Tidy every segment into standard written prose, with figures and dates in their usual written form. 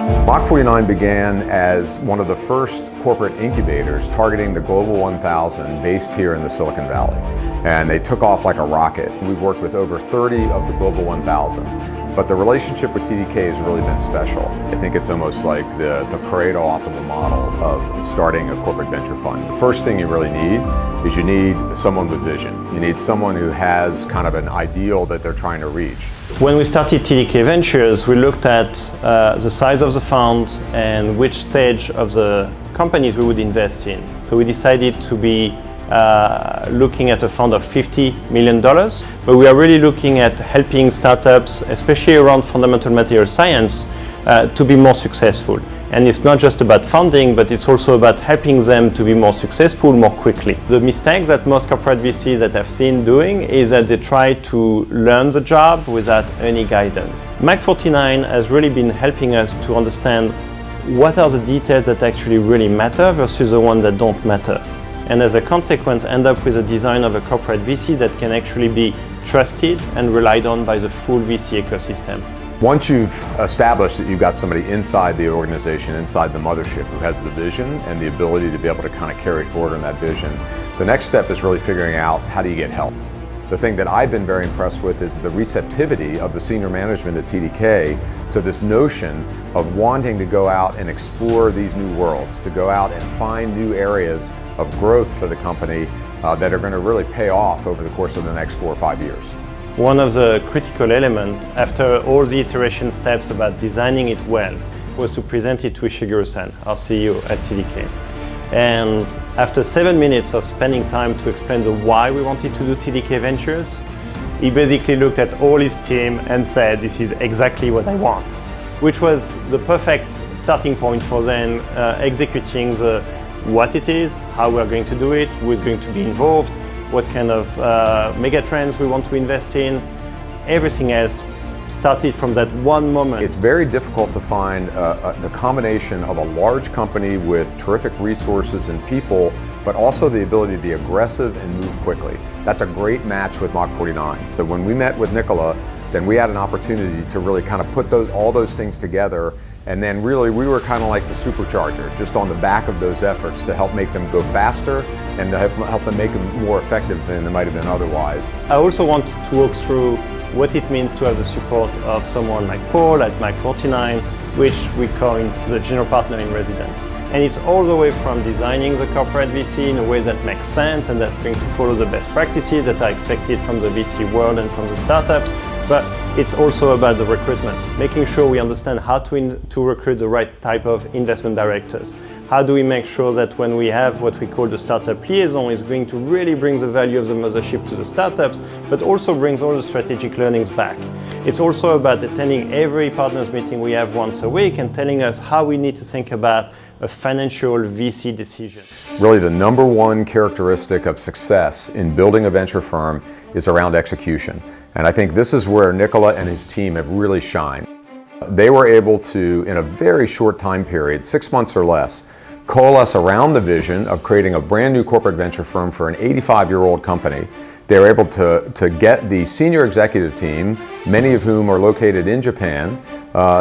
Mach49 began as one of the first corporate incubators targeting the Global 1000 based here in the Silicon Valley. And they took off like a rocket. We've worked with over 30 of the Global 1000. But the relationship with TDK has really been special. I think it's almost like the Pareto optimal model of starting a corporate venture fund. The first thing you really need is you need someone with vision. You need someone who has kind of an ideal that they're trying to reach. When we started TDK Ventures, we looked at the size of the fund and which stage of the companies we would invest in. So we decided to be looking at a fund of $50 million, but we are really looking at helping startups, especially around fundamental material science, to be more successful. And it's not just about funding, but it's also about helping them to be more successful more quickly. The mistakes that most corporate VCs that I've seen doing is that they try to learn the job without any guidance. Mach49 has really been helping us to understand what are the details that actually really matter versus the ones that don't matter. And as a consequence, end up with a design of a corporate VC that can actually be trusted and relied on by the full VC ecosystem. Once you've established that you've got somebody inside the organization, inside the mothership, who has the vision and the ability to be able to kind of carry forward on that vision, the next step is really figuring out how do you get help. The thing that I've been very impressed with is the receptivity of the senior management at TDK to this notion of wanting to go out and explore these new worlds, to go out and find new areas of growth for the company that are going to really pay off over the course of the next 4 or 5 years. One of the critical elements after all the iteration steps about designing it well was to present it to Ishiguro-san, our CEO at TDK. And after 7 minutes of spending time to explain the why we wanted to do TDK Ventures, he basically looked at all his team and said, "This is exactly what I want," which was the perfect starting point for then executing the what it is, how we're going to do it, who is going to be involved, what kind of mega trends we want to invest in. Everything else started from that one moment. It's very difficult to find the combination of a large company with terrific resources and people, but also the ability to be aggressive and move quickly. That's a great match with Mach49. So when we met with Nicola, then we had an opportunity to really kind of put all those things together. And then really we were kind of like the supercharger, just on the back of those efforts to help make them go faster and to help them make them more effective than they might have been otherwise. I also want to walk through what it means to have the support of someone like Paul at Mach49, which we coined the general partner in residence. And it's all the way from designing the corporate VC in a way that makes sense and that's going to follow the best practices that are expected from the VC world and from the startups. But it's also about the recruitment, making sure we understand how to recruit the right type of investment directors. How do we make sure that when we have what we call the startup liaison is going to really bring the value of the mothership to the startups, but also brings all the strategic learnings back. It's also about attending every partners meeting we have once a week and telling us how we need to think about a financial VC decision. Really the number one characteristic of success in building a venture firm is around execution. And I think this is where Nicola and his team have really shined. They were able to, in a very short time period, 6 months or less, coalesce around the vision of creating a brand new corporate venture firm for an 85-year-old company. They were able to get the senior executive team, many of whom are located in Japan,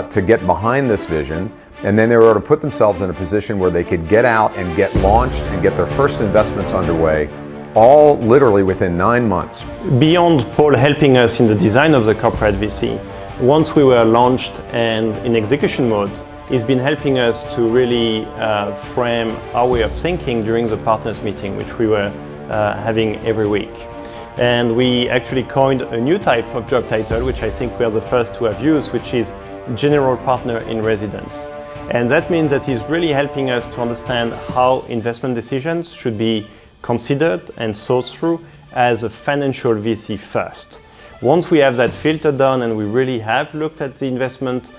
to get behind this vision. And then they were able to put themselves in a position where they could get out and get launched and get their first investments underway, all literally within 9 months. Beyond Paul helping us in the design of the corporate VC, once we were launched and in execution mode, he's been helping us to really frame our way of thinking during the partners meeting, which we were having every week. And we actually coined a new type of job title, which I think we are the first to have used, which is general partner in residence. And that means that he's really helping us to understand how investment decisions should be considered and thought through as a financial VC first. Once we have that filter done and we really have looked at the investment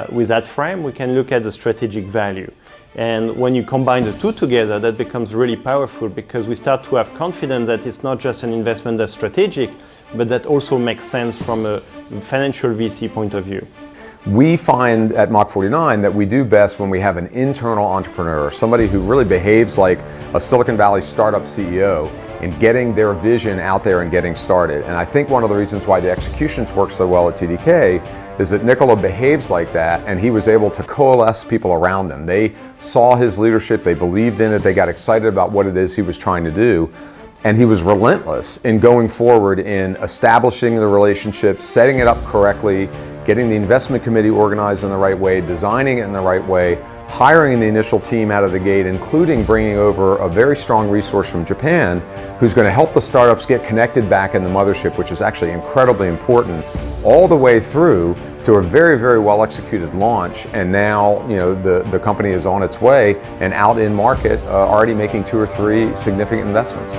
with that frame, we can look at the strategic value. And when you combine the two together, that becomes really powerful because we start to have confidence that it's not just an investment that's strategic, but that also makes sense from a financial VC point of view. We find at Mach49 that we do best when we have an internal entrepreneur, somebody who really behaves like a Silicon Valley startup CEO in getting their vision out there and getting started. And I think one of the reasons why the executions work so well at TDK is that Nicola behaves like that, and he was able to coalesce people around him. They saw his leadership, they believed in it, they got excited about what it is he was trying to do. And he was relentless in going forward in establishing the relationship, setting it up correctly, getting the investment committee organized in the right way, designing it in the right way, hiring the initial team out of the gate, including bringing over a very strong resource from Japan who's going to help the startups get connected back in the mothership, which is actually incredibly important, all the way through to a very, very well executed launch. And now, the company is on its way and out in market, already making 2 or 3 significant investments.